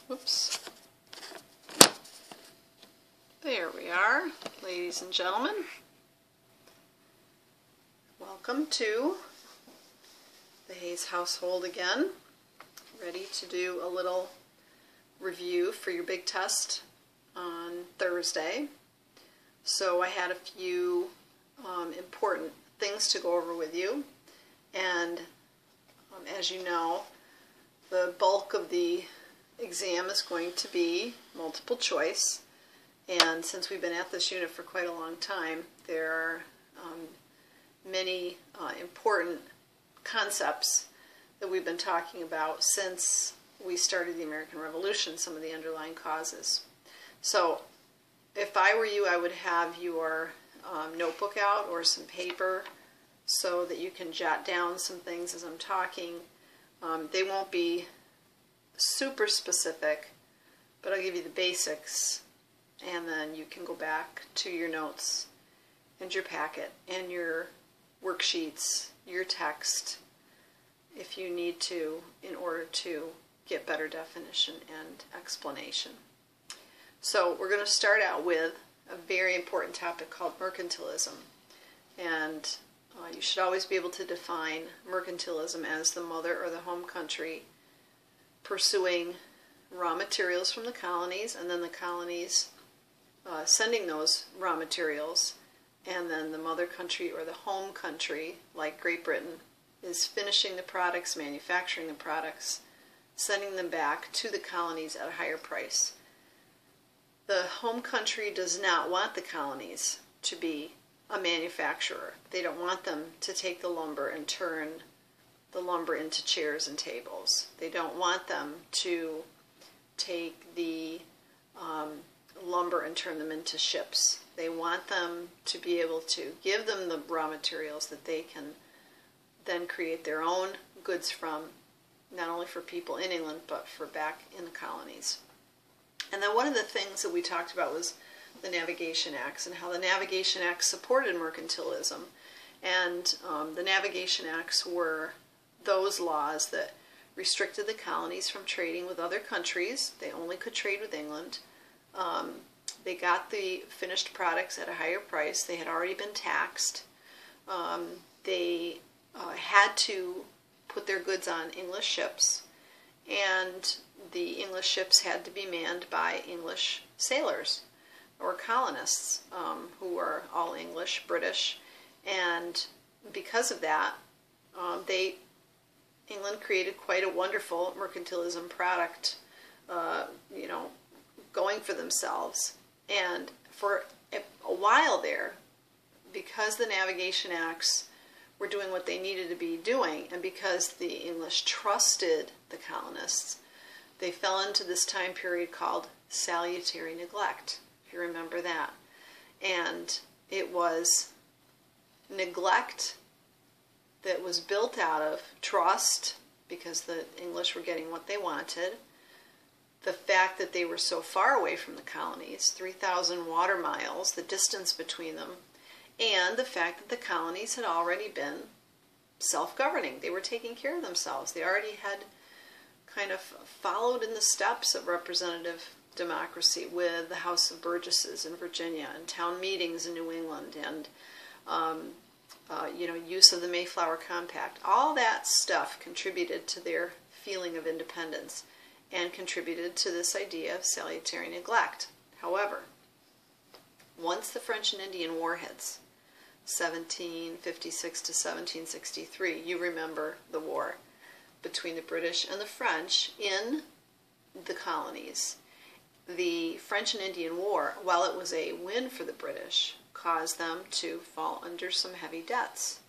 Whoops. There we are, ladies and gentlemen. Welcome to the Hayes household again. Ready to do a little review for your big test on Thursday. So I had a few important things to go over with you, and as you know, the bulk of the exam is going to be multiple choice, and since we've been at this unit for quite a long time, there are many important concepts that we've been talking about since we started the American Revolution, some of the underlying causes. So if I were you, I would have your notebook out or some paper so that you can jot down some things as I'm talking. They won't be super specific, but I'll give you the basics, and then you can go back to your notes and your packet and your worksheets, your text, if you need to, in order to get better definition and explanation. So we're going to start out with a very important topic called mercantilism, and you should always be able to define mercantilism as the mother or the home country pursuing raw materials from the colonies, and then the colonies sending those raw materials, and then the mother country or the home country, like Great Britain, is finishing the products, manufacturing the products, sending them back to the colonies at a higher price. The home country does not want the colonies to be a manufacturer. They don't want them to take the lumber and turn the lumber into chairs and tables. They don't want them to take the lumber and turn them into ships. They want them to be able to give them the raw materials that they can then create their own goods from, not only for people in England, but for back in the colonies. And then one of the things that we talked about was the Navigation Acts, and how the Navigation Acts supported mercantilism. And the Navigation Acts were those laws that restricted the colonies from trading with other countries. They only could trade with England. They got the finished products at a higher price. They had already been taxed. They had to put their goods on English ships, and the English ships had to be manned by English sailors or colonists who were all English, British, and because of that, England created quite a wonderful mercantilism product, going for themselves. And for a while there, because the Navigation Acts were doing what they needed to be doing, and because the English trusted the colonists, they fell into this time period called salutary neglect, if you remember that. And it was neglect that was built out of trust, because the English were getting what they wanted, the fact that they were so far away from the colonies, 3,000 water miles, the distance between them, and the fact that the colonies had already been self-governing. They were taking care of themselves. They already had kind of followed in the steps of representative democracy with the House of Burgesses in Virginia and town meetings in New England, and use of the Mayflower Compact. All that stuff contributed to their feeling of independence and contributed to this idea of salutary neglect. However, once the French and Indian War hits, 1756 to 1763, you remember the war between the British and the French in the colonies. The French and Indian War, while it was a win for the British, caused them to fall under some heavy debts.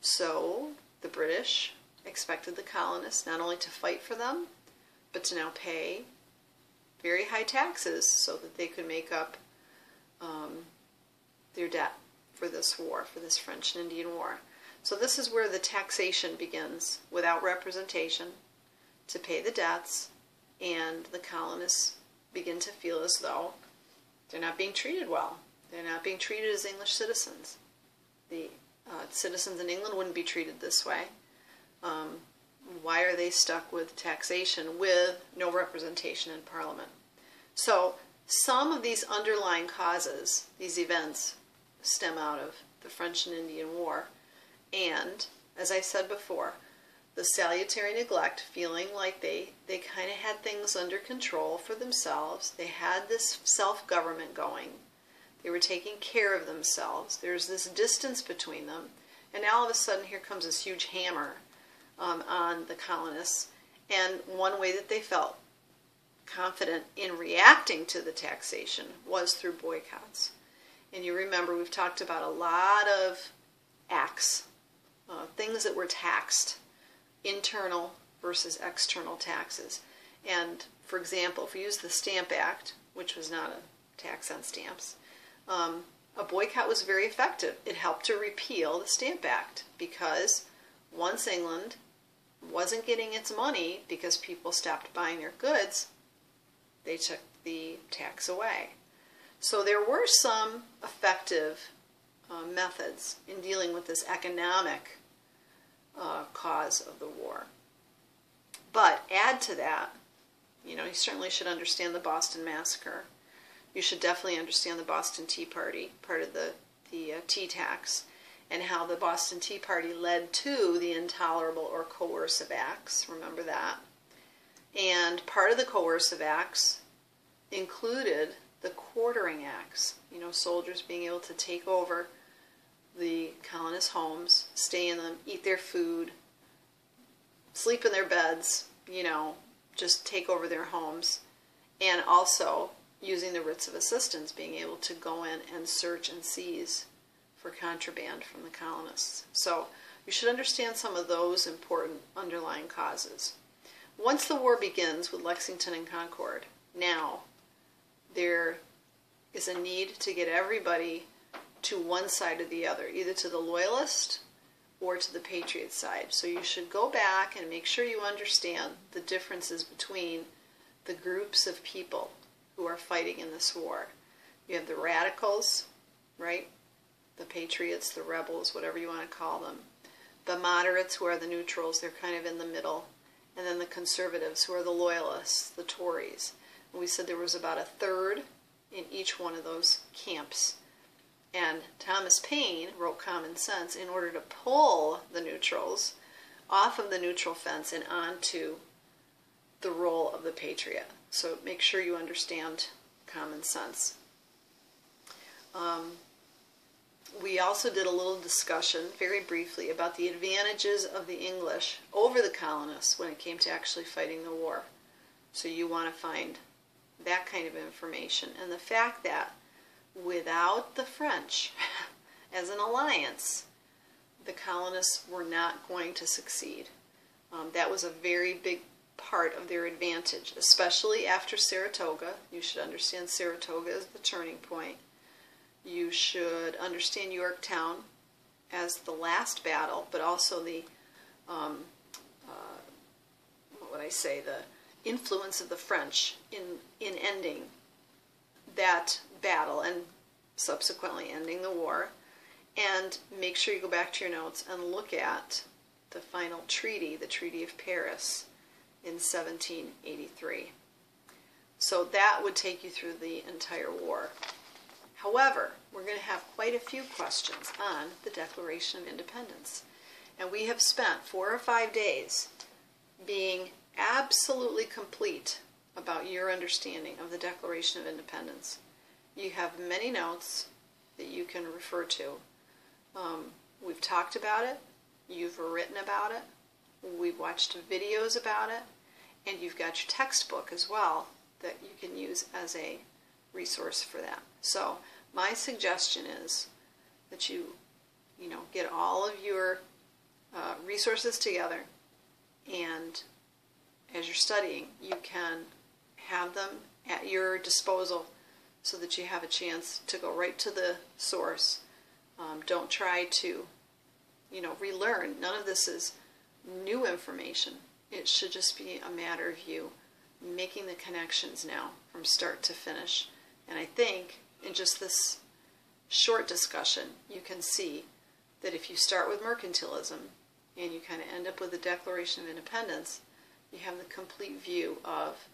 So the British expected the colonists not only to fight for them, but to now pay very high taxes so that they could make up their debt for this war, for this French and Indian War. So this is where the taxation begins, without representation, to pay the debts, and the colonists begin to feel as though they're not being treated well. They're not being treated as English citizens. The citizens in England wouldn't be treated this way. why are they stuck with taxation with no representation in Parliament? So some of these underlying causes, these events, stem out of the French and Indian War. And, as I said before, the salutary neglect, feeling like they kind of had things under control for themselves. They had this self-government going. They were taking care of themselves. There's this distance between them. And now all of a sudden here comes this huge hammer on the colonists. And one way that they felt confident in reacting to the taxation was through boycotts. And you remember we've talked about a lot of acts, things that were taxed, internal versus external taxes. And for example, if we use the Stamp Act, which was not a tax on stamps, a boycott was very effective. It helped to repeal the Stamp Act because once England wasn't getting its money because people stopped buying their goods, they took the tax away. So there were some effective methods in dealing with this economic cause of the war. But add to that, you certainly should understand the Boston Massacre. You should definitely understand the Boston Tea Party, part of the tea tax, and how the Boston Tea Party led to the intolerable or coercive acts. Remember that. And part of the coercive acts included the quartering acts, soldiers being able to take over the colonists' homes, stay in them, eat their food, sleep in their beds, just take over their homes, and also using the writs of assistance, being able to go in and search and seize for contraband from the colonists. So you should understand some of those important underlying causes. Once the war begins with Lexington and Concord, now there is a need to get everybody to one side or the other, either to the Loyalist or to the Patriot side. So you should go back and make sure you understand the differences between the groups of people who are fighting in this war. You have the radicals, right? The patriots, the rebels, whatever you want to call them. The moderates, who are the neutrals, they're kind of in the middle. And then the conservatives, who are the loyalists, the Tories. And we said there was about a third in each one of those camps. And Thomas Paine wrote Common Sense in order to pull the neutrals off of the neutral fence and onto the role of the patriot. So make sure you understand Common Sense. We also did a little discussion, very briefly, about the advantages of the English over the colonists when it came to actually fighting the war. So you want to find that kind of information. And the fact that without the French as an alliance, the colonists were not going to succeed. That was a very big part of their advantage, especially after Saratoga. You should understand Saratoga as the turning point. You should understand Yorktown as the last battle, but also the, what would I say, the influence of the French in ending that battle and subsequently ending the war. And make sure you go back to your notes and look at the final treaty, the Treaty of Paris in 1783. So that would take you through the entire war. However, we're going to have quite a few questions on the Declaration of Independence. And we have spent 4 or 5 days being absolutely complete about your understanding of the Declaration of Independence. You have many notes that you can refer to. We've talked about it, you've written about it, we've watched videos about it, and you've got your textbook as well that you can use as a resource for that. So my suggestion is that you get all of your resources together, and as you're studying, you can have them at your disposal so that you have a chance to go right to the source. Don't try to, relearn. None of this is new information. It should just be a matter of you making the connections now from start to finish. And I think in just this short discussion, you can see that if you start with mercantilism and you kind of end up with the Declaration of Independence, you have the complete view of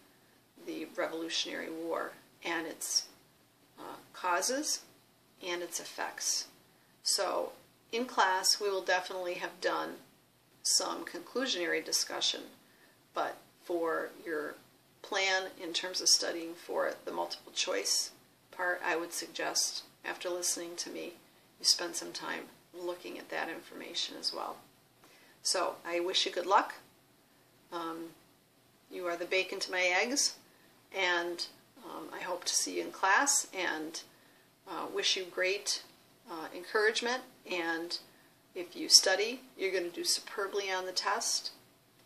the Revolutionary War and its causes and its effects. So in class we will definitely have done some conclusionary discussion, but for your plan in terms of studying for the multiple choice part, I would suggest, after listening to me, you spend some time looking at that information as well. So I wish you good luck. You are the bacon to my eggs, and I hope to see you in class, and wish you great encouragement. And if you study, you're going to do superbly on the test,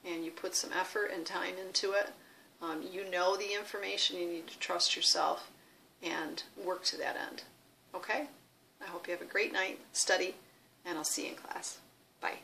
and you put some effort and time into it. You know the information, you need to trust yourself and work to that end. Okay? I hope you have a great night, study, and I'll see you in class. Bye.